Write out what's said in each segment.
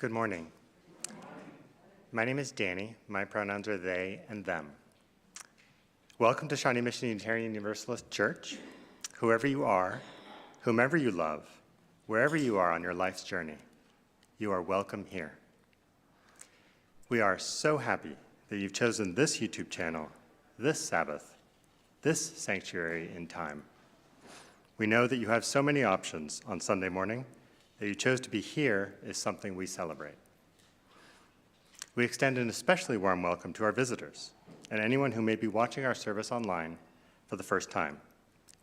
Good morning. My name is Danny. My pronouns are they and them. Welcome to Shawnee Mission Unitarian Universalist Church. Whoever you are, whomever you love, wherever you are on your life's journey, you are welcome here. We are so happy that you've chosen this YouTube channel, this Sabbath, this sanctuary in time. We know that you have so many options on Sunday morning. That you chose to be here is something we celebrate. We extend an especially warm welcome to our visitors and anyone who may be watching our service online for the first time.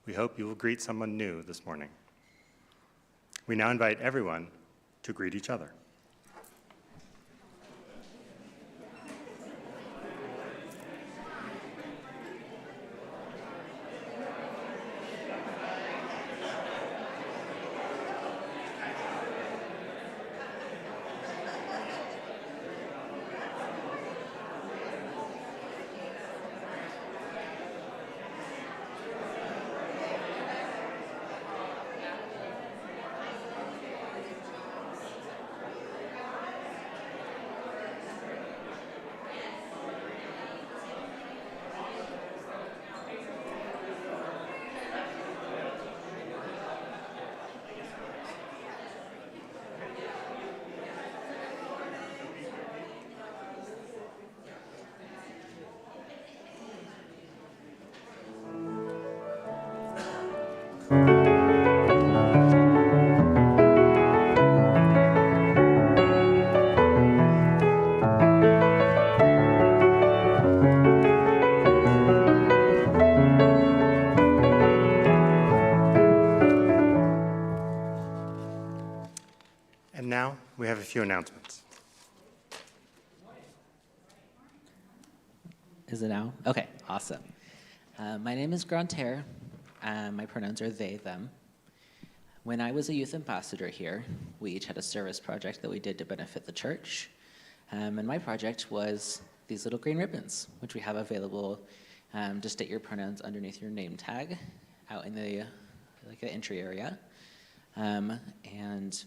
We hope you will greet someone new this morning. We now invite everyone to greet each other. And now we have a few announcements. Is it now? Okay, awesome. My name is Grantaire. My pronouns are they, them. When I was a youth ambassador here, we each had a service project that we did to benefit the church. And my project was these little green ribbons, which we have available to state your pronouns underneath your name tag out in the entry area. And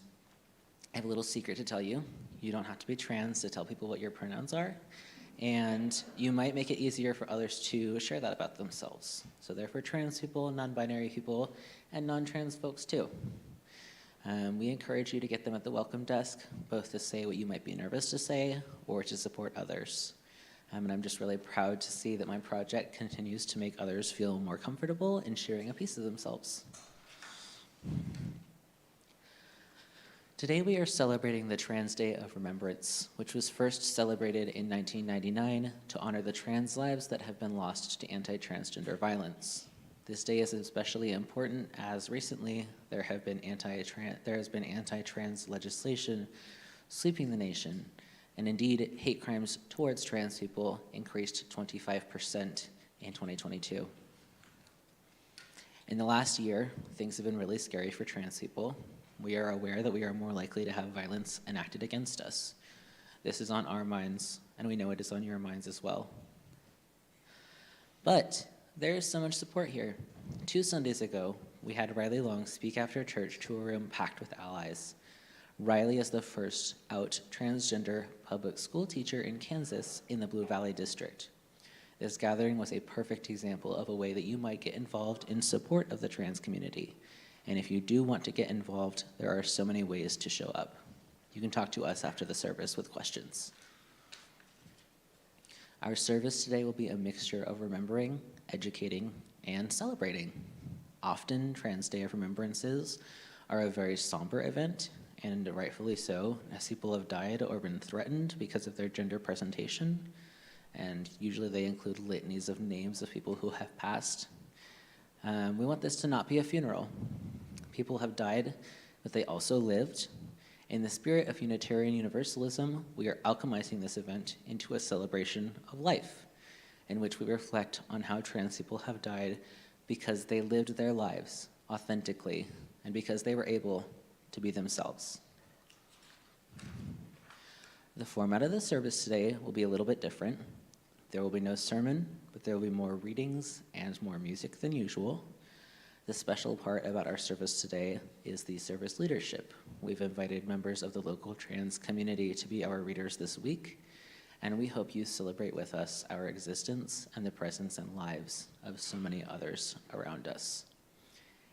I have a little secret to tell you. You don't have to be trans to tell people what your pronouns are. And you might make it easier for others to share that about themselves. So they're for trans people, non-binary people, and non-trans folks too. We encourage you to get them at the welcome desk, both to say what you might be nervous to say or to support others. And I'm just really proud to see that my project continues to make others feel more comfortable in sharing a piece of themselves. Today we are celebrating the Trans Day of Remembrance, which was first celebrated in 1999 to honor the trans lives that have been lost to anti-transgender violence. This day is especially important as recently there has been anti-trans legislation sweeping the nation, and indeed hate crimes towards trans people increased 25% in 2022. In the last year, things have been really scary for trans people. We are aware that we are more likely to have violence enacted against us. This is on our minds, and we know it is on your minds as well. But there is so much support here. 2 Sundays ago, we had Riley Long speak after church to a room packed with allies. Riley is the first out transgender public school teacher in Kansas in the Blue Valley District. This gathering was a perfect example of a way that you might get involved in support of the trans community. And if you do want to get involved, there are so many ways to show up. You can talk to us after the service with questions. Our service today will be a mixture of remembering, educating, and celebrating. Often, Trans Day of Remembrances are a very somber event, and rightfully so, as people have died or been threatened because of their gender presentation. And usually they include litanies of names of people who have passed. We want this to not be a funeral. People have died, but they also lived. In the spirit of Unitarian Universalism, we are alchemizing this event into a celebration of life, in which we reflect on how trans people have died because they lived their lives authentically and because they were able to be themselves. The format of the service today will be a little bit different. There will be no sermon, but there will be more readings and more music than usual. The special part about our service today is the service leadership. We've invited members of the local trans community to be our readers this week, and we hope you celebrate with us our existence and the presence and lives of so many others around us.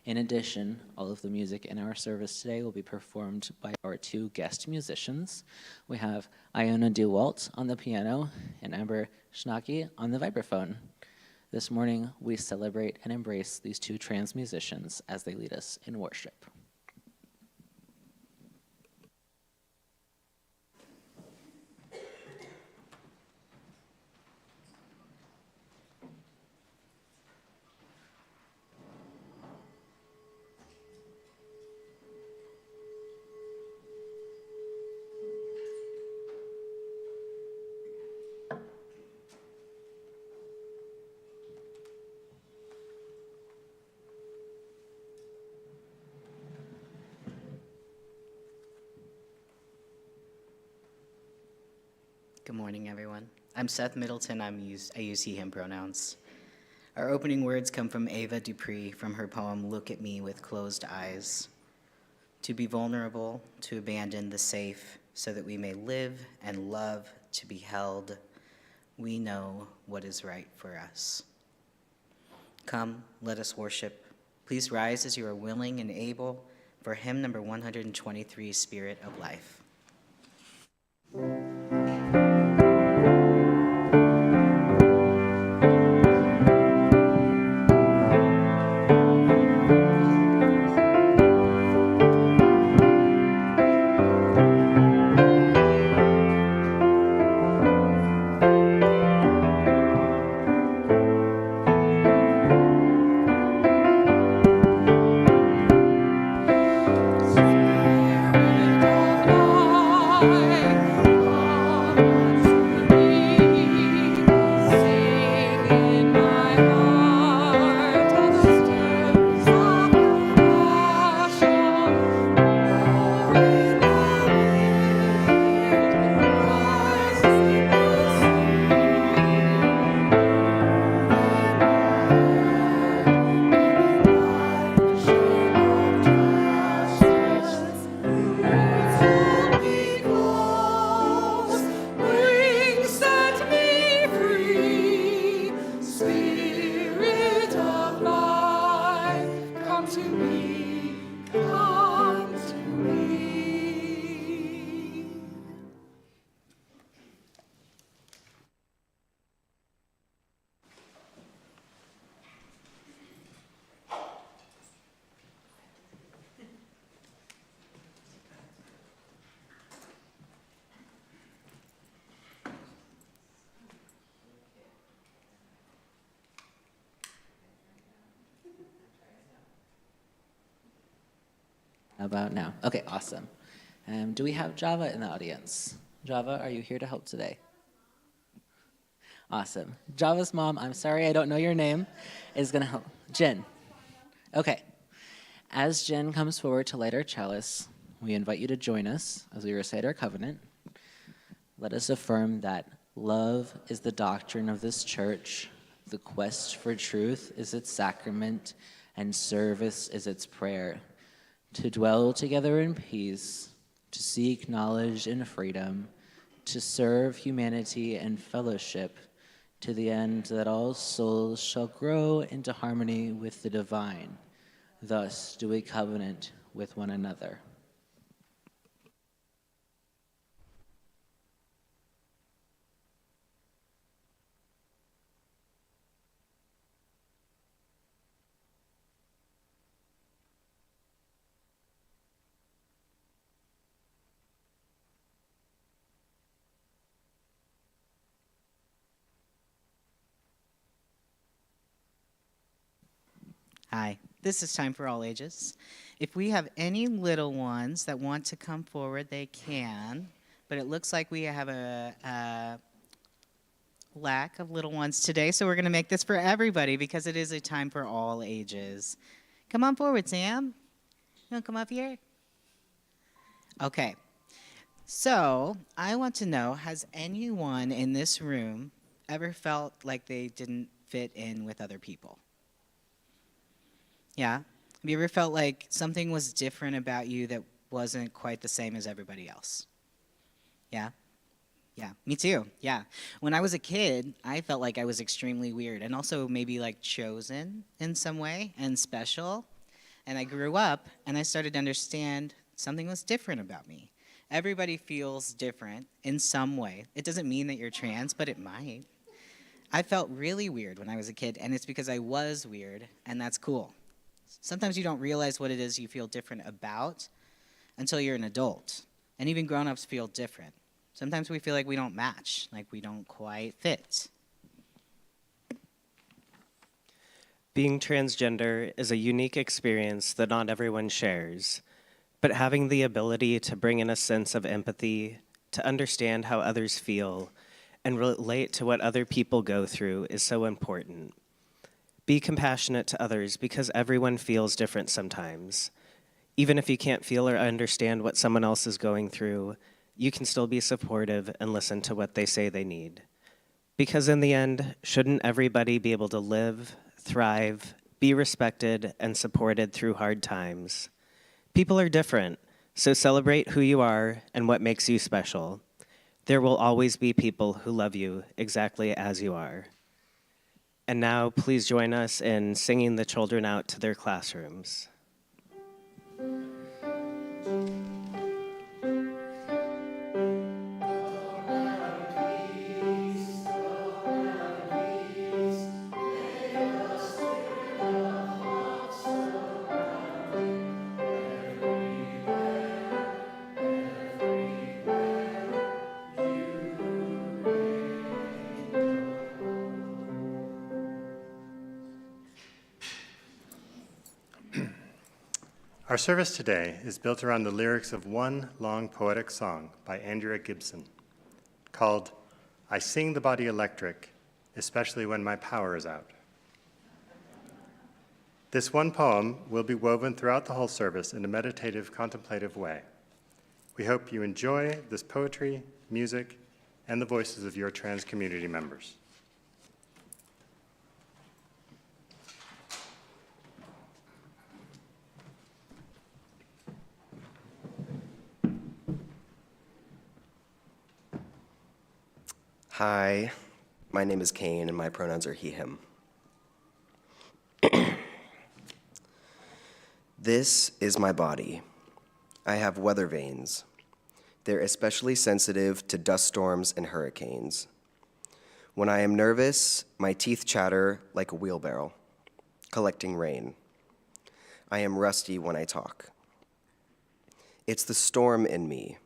In addition, all of the music in our service today will be performed by our two guest musicians. We have Iona DeWalt on the piano and Amber Schnacke on the vibraphone. This morning, we celebrate and embrace these two trans musicians as they lead us in worship. Good morning, everyone. I'm Seth Middleton. I use he, him pronouns. Our opening words come from Ava Dupree from her poem, Look at Me with Closed Eyes. To be vulnerable, to abandon the safe, so that we may live and love, to be held. We know what is right for us. Come, let us worship. Please rise as you are willing and able for hymn number 123, Spirit of Life. How about now? Okay, awesome. Do we have Java in the audience? Java, are you here to help today? Awesome. Java's mom, I'm sorry I don't know your name, is going to help. Jen. Okay. As Jen comes forward to light our chalice, we invite you to join us as we recite our covenant. Let us affirm that love is the doctrine of this church, the quest for truth is its sacrament, and service is its prayer. To dwell together in peace, to seek knowledge and freedom, to serve humanity and fellowship, to the end that all souls shall grow into harmony with the divine. Thus do we covenant with one another. Hi, this is Time for All Ages. If we have any little ones that want to come forward, they can, but it looks like we have a lack of little ones today, so we're going to make this for everybody because it is a time for all ages. Come on forward, Sam. You want to come up here? Okay. So I want to know, has anyone in this room ever felt like they didn't fit in with other people? Yeah? Have you ever felt like something was different about you that wasn't quite the same as everybody else? Yeah? Yeah, me too. Yeah. When I was a kid, I felt like I was extremely weird and also maybe like chosen in some way and special. And I grew up and I started to understand something was different about me. Everybody feels different in some way. It doesn't mean that you're trans, but it might. I felt really weird when I was a kid, and it's because I was weird, and that's cool. Sometimes you don't realize what it is you feel different about until you're an adult. And even grown-ups feel different. Sometimes we feel like we don't match, like we don't quite fit. Being transgender is a unique experience that not everyone shares, but having the ability to bring in a sense of empathy, to understand how others feel, and relate to what other people go through is so important. Be compassionate to others because everyone feels different sometimes. Even if you can't feel or understand what someone else is going through, you can still be supportive and listen to what they say they need. Because in the end, shouldn't everybody be able to live, thrive, be respected, and supported through hard times? People are different, so celebrate who you are and what makes you special. There will always be people who love you exactly as you are. And now, please join us in singing the children out to their classrooms. Our service today is built around the lyrics of one long poetic song by Andrea Gibson called "I Sing the Body Electric, Especially When My Power Is Out." This one poem will be woven throughout the whole service in a meditative, contemplative way. We hope you enjoy this poetry, music, and the voices of your trans community members. Hi, my name is Kane, and my pronouns are he, him. This is my body. I have weather vanes. They're especially sensitive to dust storms and hurricanes. When I am nervous, my teeth chatter like a wheelbarrow, collecting rain. I am rusty when I talk. It's the storm in me.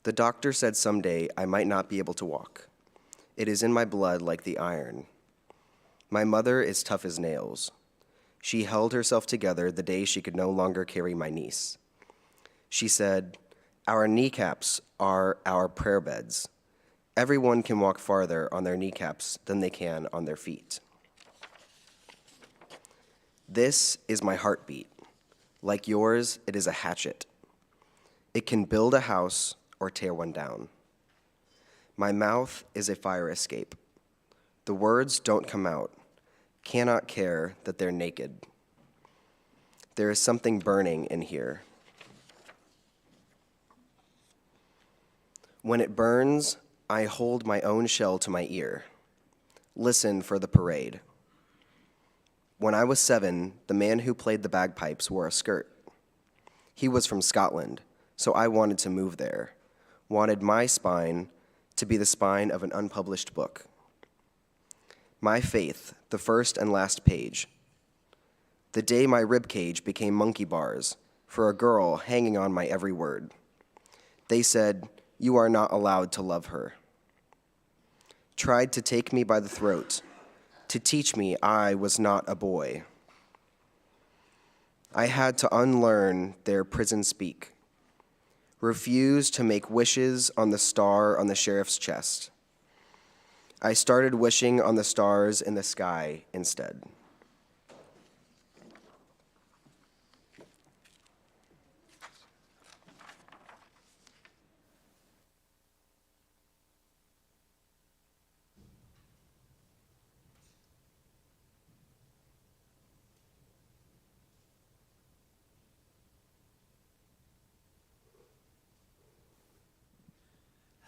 The doctor said someday I might not be able to walk. It is in my blood like the iron. My mother is tough as nails. She held herself together the day she could no longer carry my niece. She said, "Our kneecaps are our prayer beds. Everyone can walk farther on their kneecaps than they can on their feet." This is my heartbeat. Like yours, it is a hatchet. It can build a house or tear one down. My mouth is a fire escape. The words don't come out, cannot care that they're naked. There is something burning in here. When it burns, I hold my own shell to my ear. Listen for the parade. When I was 7, the man who played the bagpipes wore a skirt. He was from Scotland, so I wanted to move there, wanted my spine to be the spine of an unpublished book. My faith, the first and last page. The day my ribcage became monkey bars, for a girl hanging on my every word. They said, "You are not allowed to love her." Tried to take me by the throat, to teach me I was not a boy. I had to unlearn their prison speak. Refused to make wishes on the star on the sheriff's chest. I started wishing on the stars in the sky instead.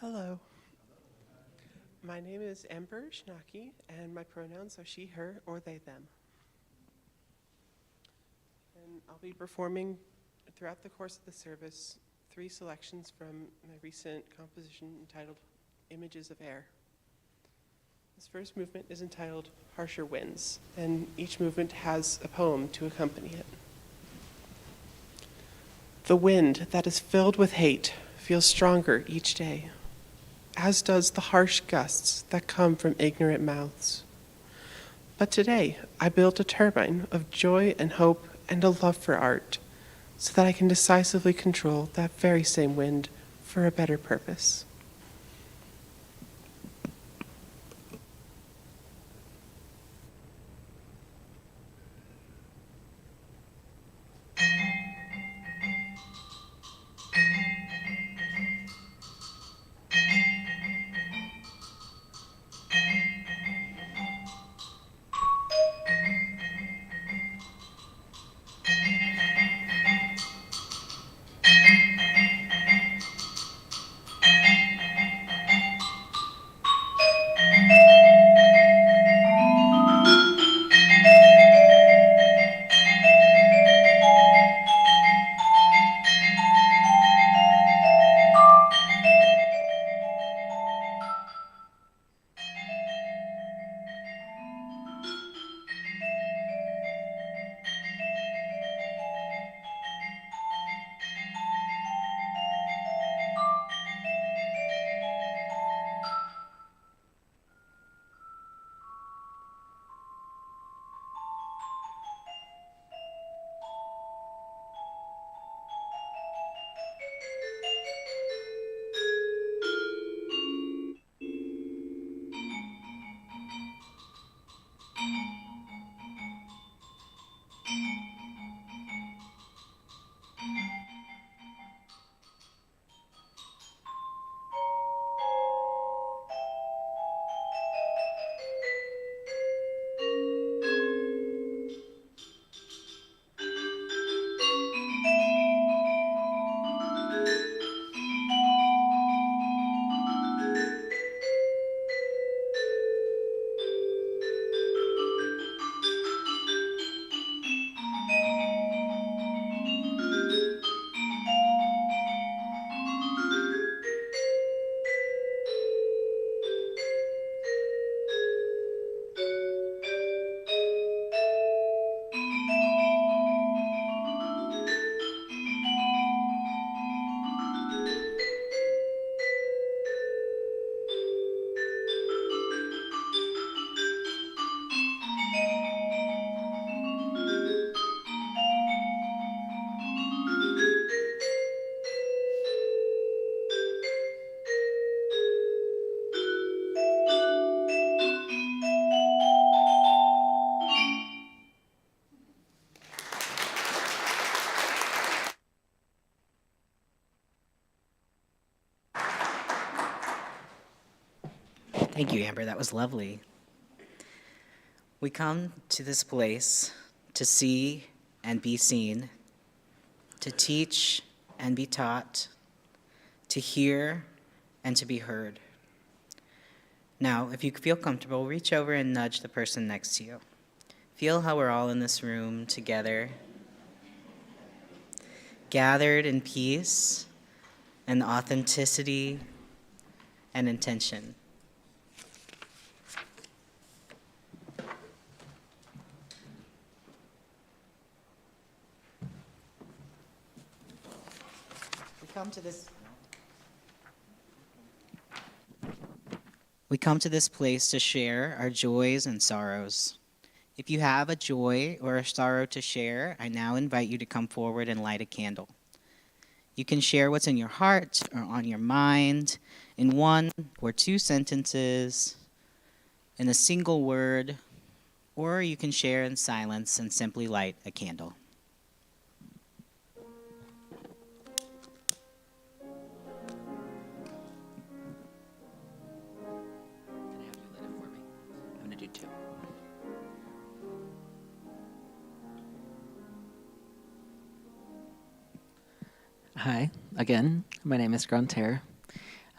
Hello. My name is Amber Schnacke, and my pronouns are she, her, or they, them. And I'll be performing throughout the course of the service 3 selections from my recent composition entitled Images of Air. This first movement is entitled Harsher Winds, and each movement has a poem to accompany it. The wind that is filled with hate feels stronger each day, as does the harsh gusts that come from ignorant mouths. But today, I built a turbine of joy and hope and a love for art, so that I can decisively control that very same wind for a better purpose. Thank you, Amber. That was lovely. We come to this place to see and be seen, to teach and be taught, to hear and to be heard. Now, if you feel comfortable, reach over and nudge the person next to you. Feel how we're all in this room together, gathered in peace and authenticity and intention. We come to this place to share our joys and sorrows. If you have a joy or a sorrow to share, I now invite you to come forward and light a candle. You can share what's in your heart or on your mind in 1 or 2 sentences, in a single word, or you can share in silence and simply light a candle. Hi, again, my name is Grantaire.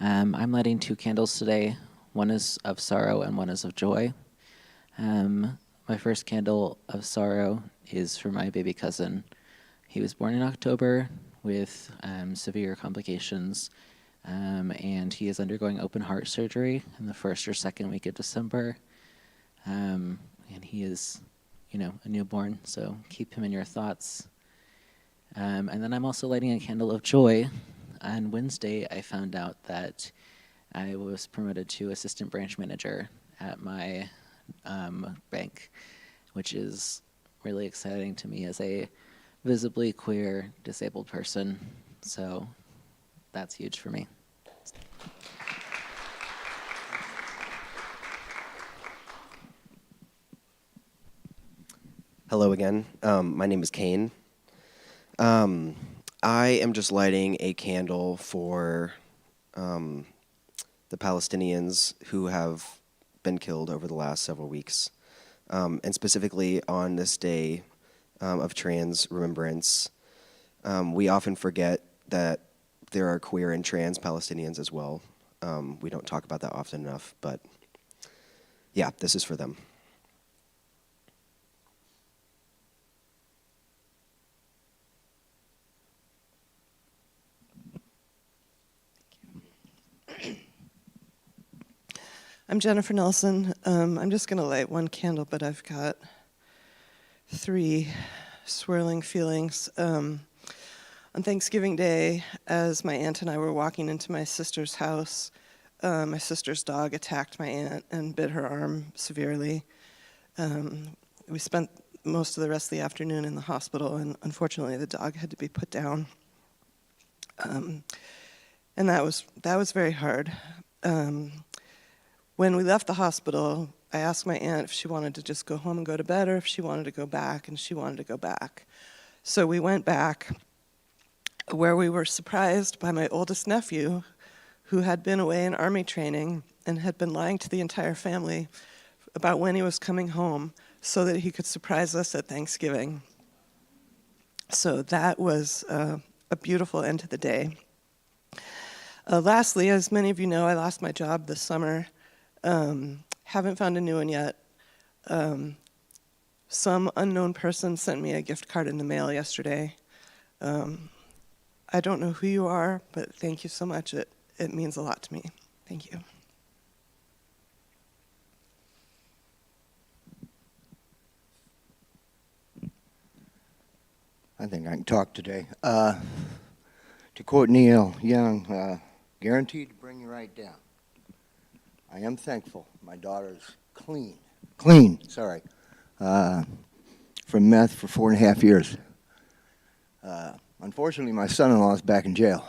I'm lighting 2 candles today. One is of sorrow and one is of joy. My first candle of sorrow is for my baby cousin. He was born in October with severe complications, and he is undergoing open heart surgery in the first or second week of December. And he is, a newborn, so keep him in your thoughts. And then I'm also lighting a candle of joy. On Wednesday, I found out that I was promoted to assistant branch manager at my bank, which is really exciting to me as a visibly queer, disabled person. So that's huge for me. Hello again. My name is Kane. I am just lighting a candle for the Palestinians who have been killed over the last several weeks, and specifically on this day of Trans Remembrance. We often forget that there are queer and trans Palestinians as well. We don't talk about that often enough, but yeah, this is for them. I'm Jennifer Nelson. I'm just going to light one candle, but I've got 3 swirling feelings. On Thanksgiving Day, as my aunt and I were walking into my sister's house, my sister's dog attacked my aunt and bit her arm severely. We spent most of the rest of the afternoon in the hospital, and unfortunately the dog had to be put down. And that was very hard. When we left the hospital, I asked my aunt if she wanted to just go home and go to bed or if she wanted to go back, and she wanted to go back. So we went back, where we were surprised by my oldest nephew, who had been away in Army training and had been lying to the entire family about when he was coming home so that he could surprise us at Thanksgiving. So that was a beautiful end to the day. Lastly, as many of you know, I lost my job this summer. Haven't found a new one yet. Some unknown person sent me a gift card in the mail yesterday. I don't know who you are, but thank you so much. It means a lot to me. Thank you. I think I can talk today. To quote Neil Young, guaranteed to bring you right down. I am thankful my daughter's clean, from meth for 4.5 years. Unfortunately, my son-in-law is back in jail.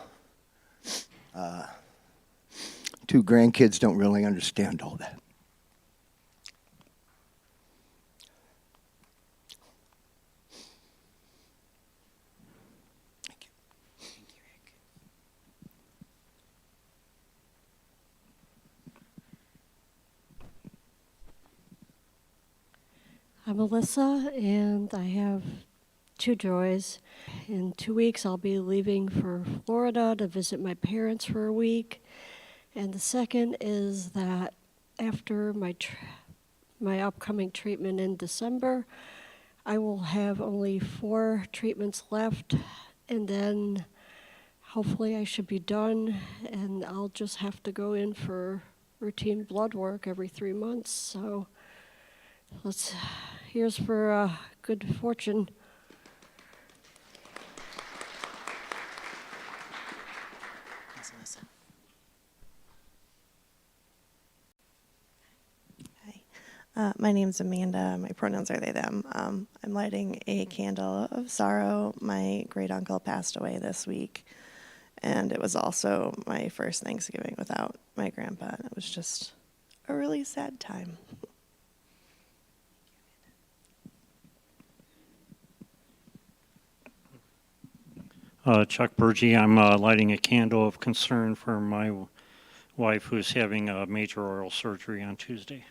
2 grandkids don't really understand all that. I'm Alyssa, and I have 2 joys. In 2 weeks, I'll be leaving for Florida to visit my parents for a week. And the second is that after my upcoming treatment in December, I will have only 4 treatments left, and then hopefully I should be done, and I'll just have to go in for routine blood work every 3 months. So here's for good fortune. Thanks, Alyssa. Hi, my name's Amanda. My pronouns are they, them. I'm lighting a candle of sorrow. My great uncle passed away this week, and it was also my first Thanksgiving without my grandpa, and it was just a really sad time. Chuck Burgee. I'm lighting a candle of concern for my wife who's having a major oral surgery on Tuesday.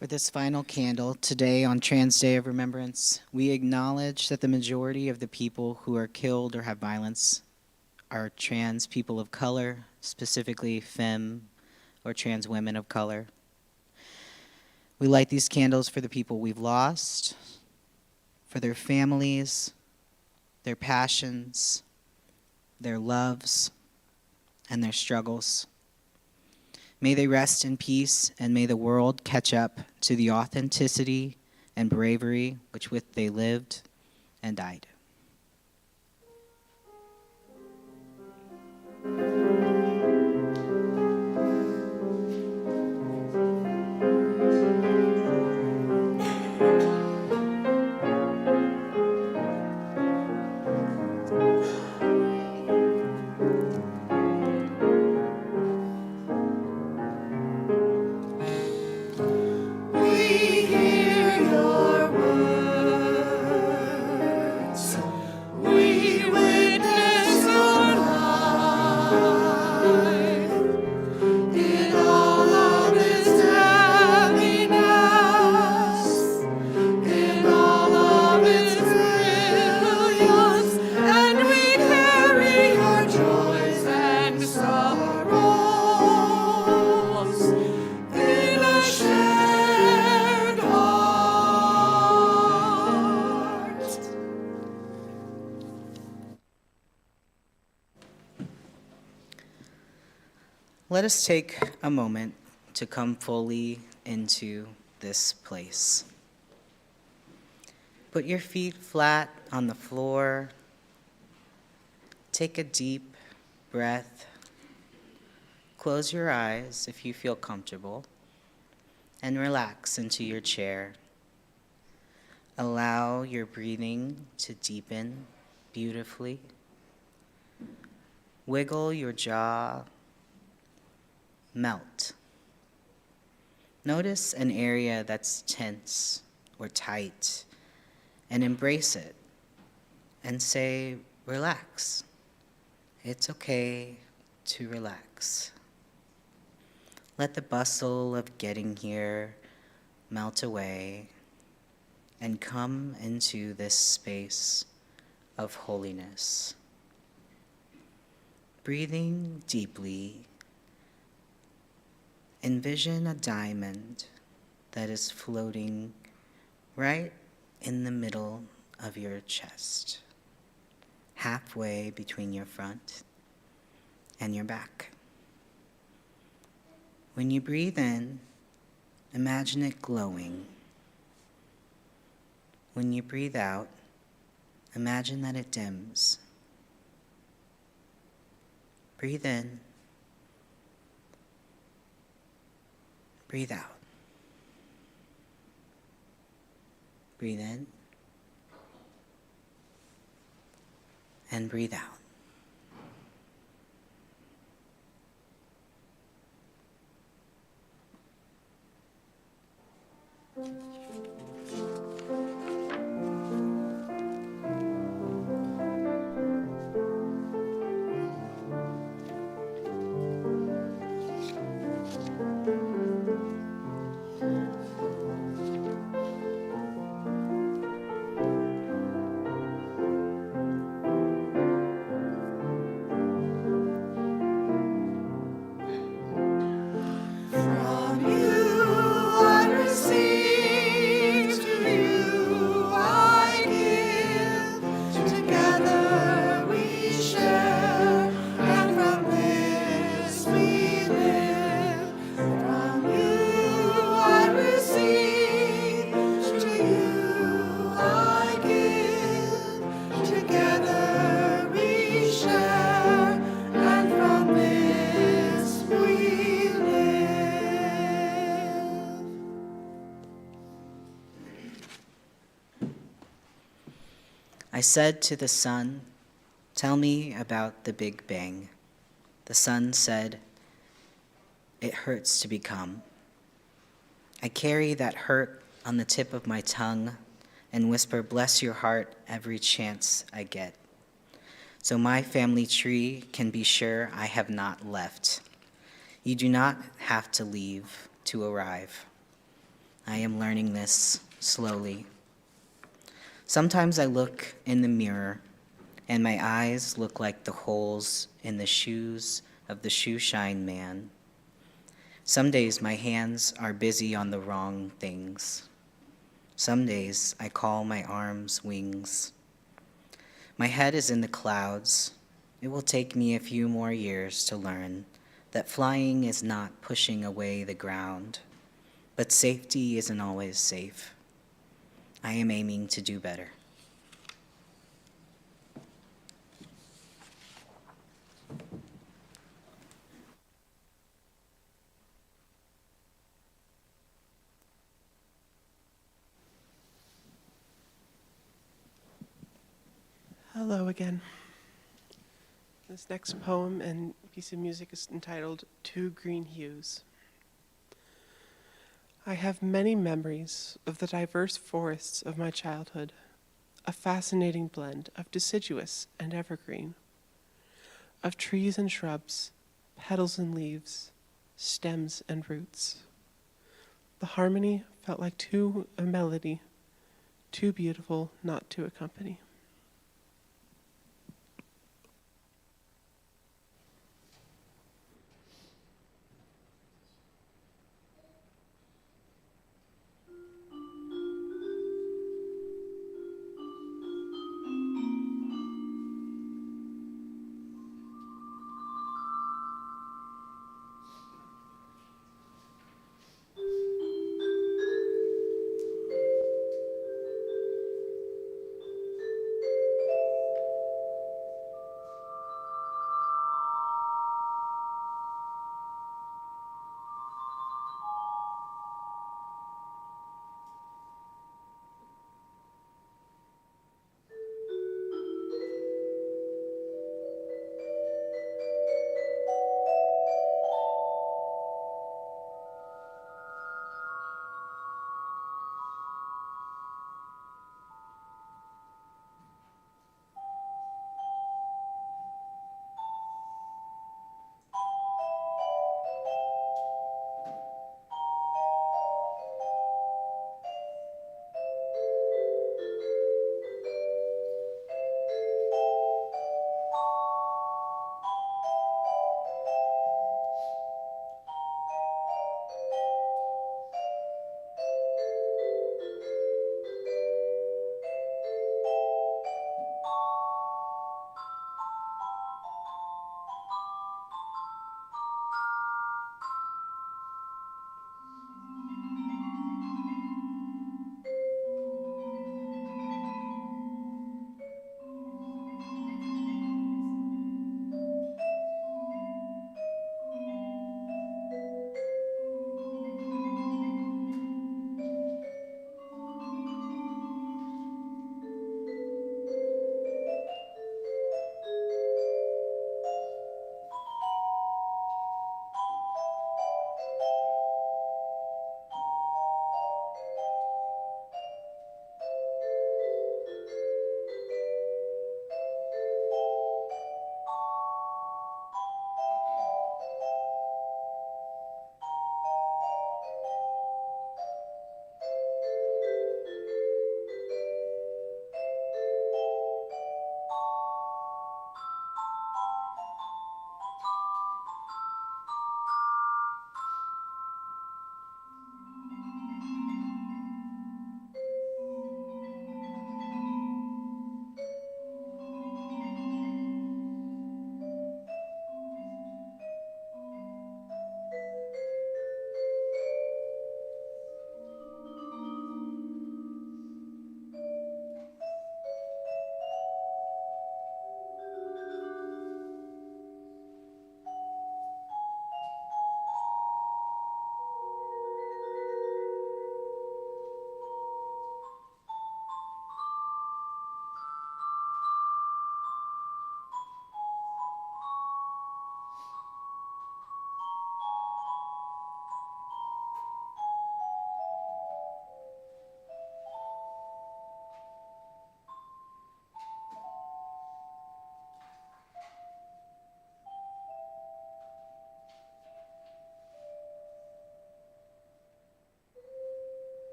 For this final candle, today on Trans Day of Remembrance, we acknowledge that the majority of the people who are killed or have violence are trans people of color, specifically femme or trans women of color. We light these candles for the people we've lost, for their families, their passions, their loves, and their struggles. May they rest in peace, and may the world catch up to the authenticity and bravery with which they lived and died. Let us take a moment to come fully into this place. Put your feet flat on the floor. Take a deep breath. Close your eyes if you feel comfortable, and relax into your chair. Allow your breathing to deepen beautifully. Wiggle your jaw. Melt. Notice an area that's tense or tight and embrace it and say, relax. It's okay to relax. Let the bustle of getting here melt away and come into this space of holiness. Breathing deeply, envision a diamond that is floating right in the middle of your chest, halfway between your front and your back. When you breathe in, imagine it glowing. When you breathe out, imagine that it dims. Breathe in. Breathe out. Breathe in. And breathe out. I said to the sun, tell me about the Big Bang. The sun said, it hurts to become. I carry that hurt on the tip of my tongue and whisper, bless your heart, every chance I get. So my family tree can be sure I have not left. You do not have to leave to arrive. I am learning this slowly. Sometimes I look in the mirror and my eyes look like the holes in the shoes of the shoe shine man. Some days my hands are busy on the wrong things. Some days I call my arms wings. My head is in the clouds. It will take me a few more years to learn that flying is not pushing away the ground, but safety isn't always safe. I am aiming to do better. Hello again. This next poem and piece of music is entitled Two Green Hues. I have many memories of the diverse forests of my childhood, a fascinating blend of deciduous and evergreen, of trees and shrubs, petals and leaves, stems and roots. The harmony felt like a melody, too beautiful not to accompany.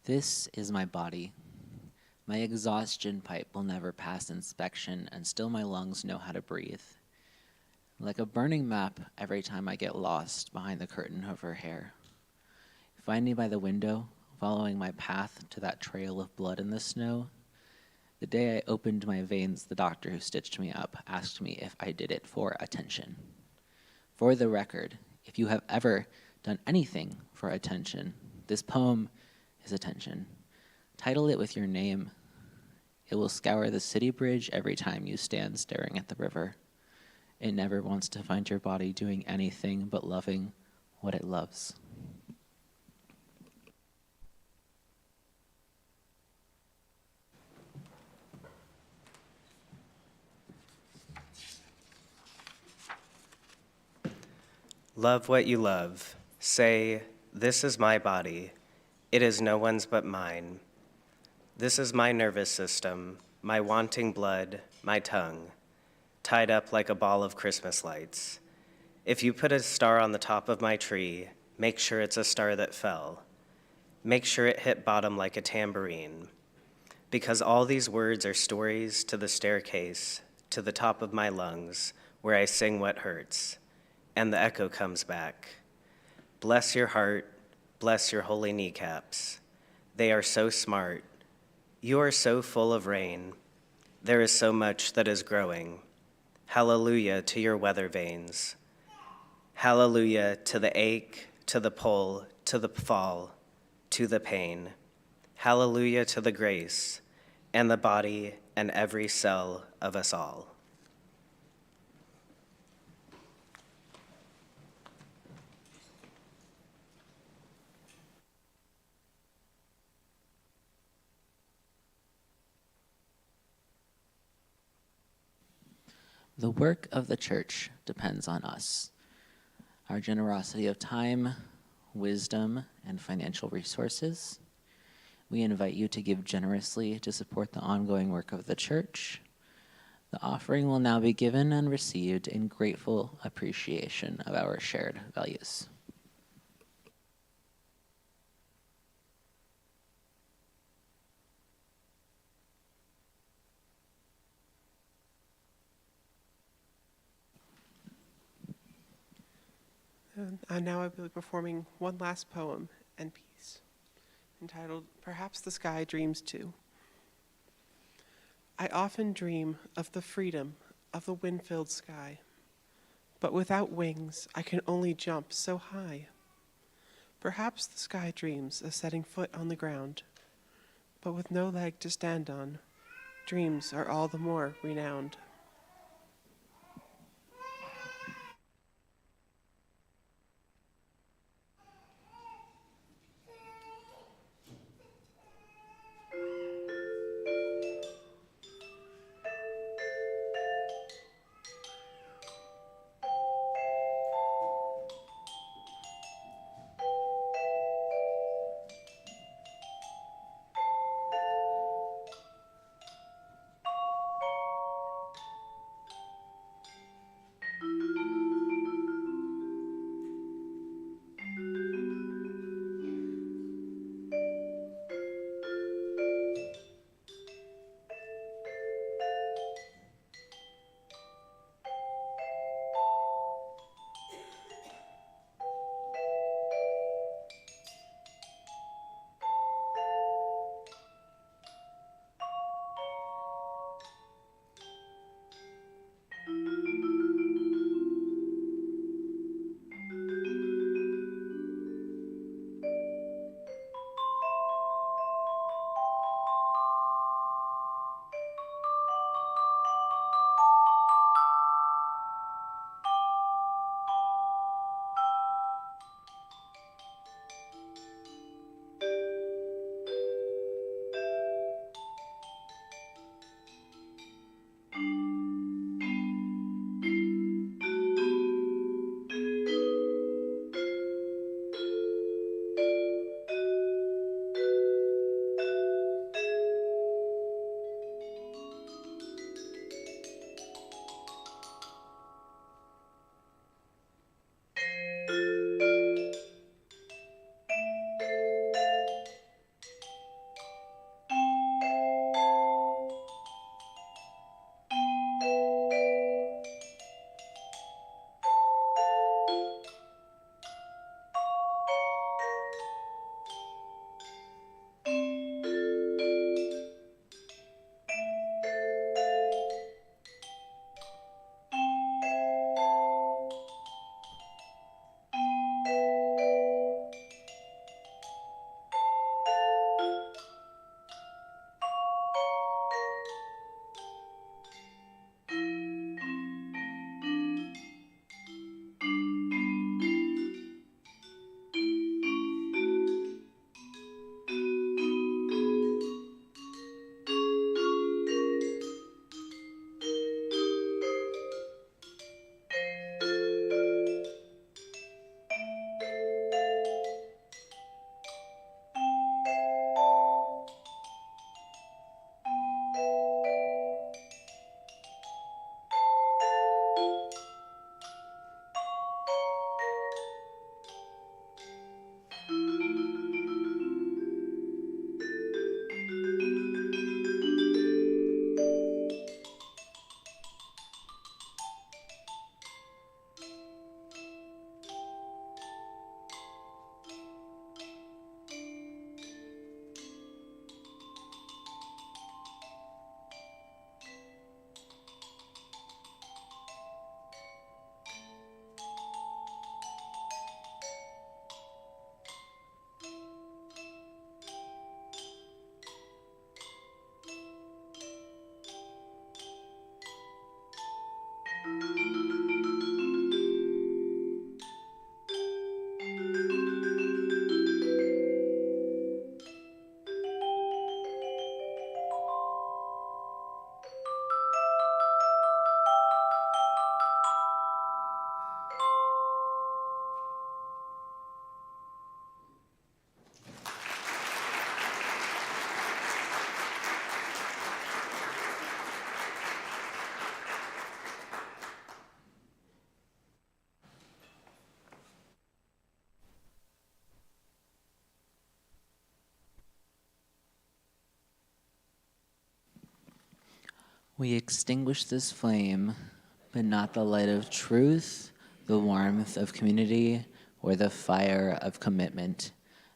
This is my body. My exhaustion pipe will never pass inspection, and still my lungs know how to breathe. Like a burning map every time I get lost behind the curtain of her hair. Find me by the window, following my path to that trail of blood in the snow. The day I opened my veins, the doctor who stitched me up asked me if I did it for attention. For the record, if you have ever done anything for attention, this poem is attention. Title it with your name. It will scour the city bridge every time you stand staring at the river. It never wants to find your body doing anything but loving what it loves. Love what you love. Say, this is my body. It is no one's but mine. This is my nervous system, my wanting blood, my tongue, tied up like a ball of Christmas lights. If you put a star on the top of my tree, make sure it's a star that fell. Make sure it hit bottom like a tambourine. Because all these words are stories to the staircase, to the top of my lungs, where I sing what hurts, and the echo comes back. Bless your heart, bless your holy kneecaps. They are so smart. You are so full of rain. There is so much that is growing. Hallelujah to your weather veins. Hallelujah to the ache, to the pull, to the fall, to the pain. Hallelujah to the grace and the body and every cell of us all. The work of the church depends on us. Our generosity of time, wisdom, and financial resources. We invite you to give generously to support the ongoing work of the church. The offering will now be given and received in grateful appreciation of our shared values. And now I will be performing one last poem and piece, entitled Perhaps the Sky Dreams Too. I often dream of the freedom of the wind-filled sky, but without wings I can only jump so high. Perhaps the sky dreams of setting foot on the ground, but with no leg to stand on, dreams are all the more renowned. We extinguish this flame, but not the light of truth, the warmth of community, or the fire of commitment.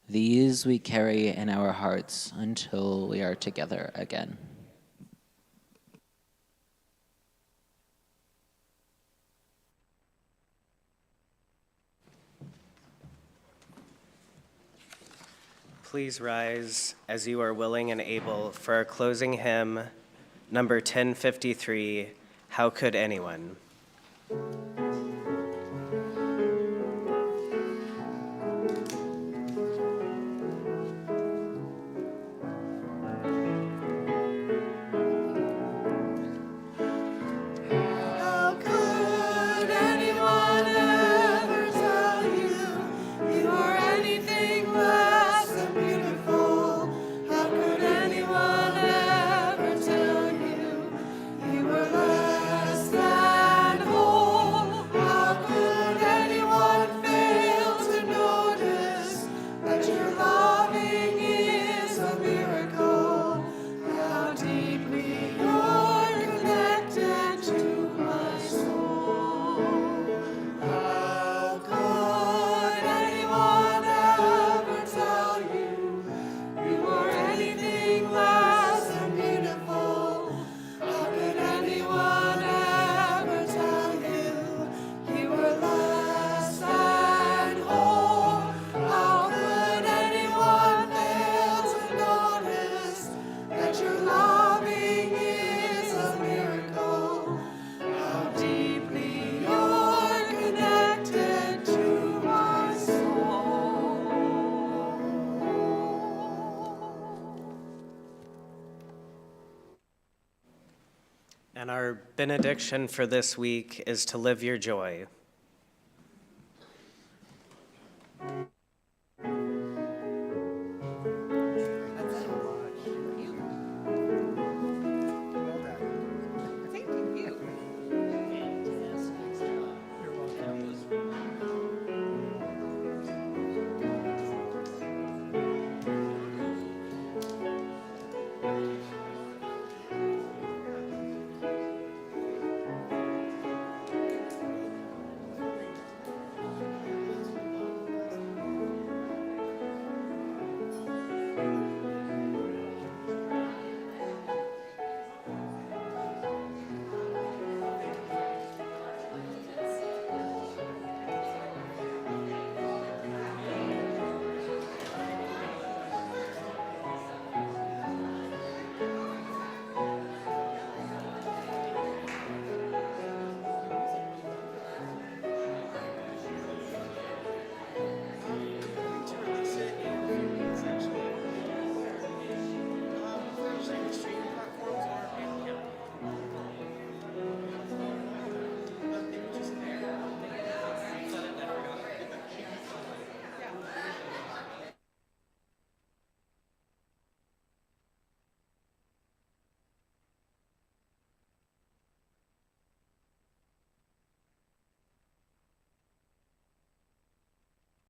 These we carry in our hearts until we are together again. Please rise as you are willing and able for our closing hymn, number 1053, How Could Anyone? And our benediction for this week is to live your joy.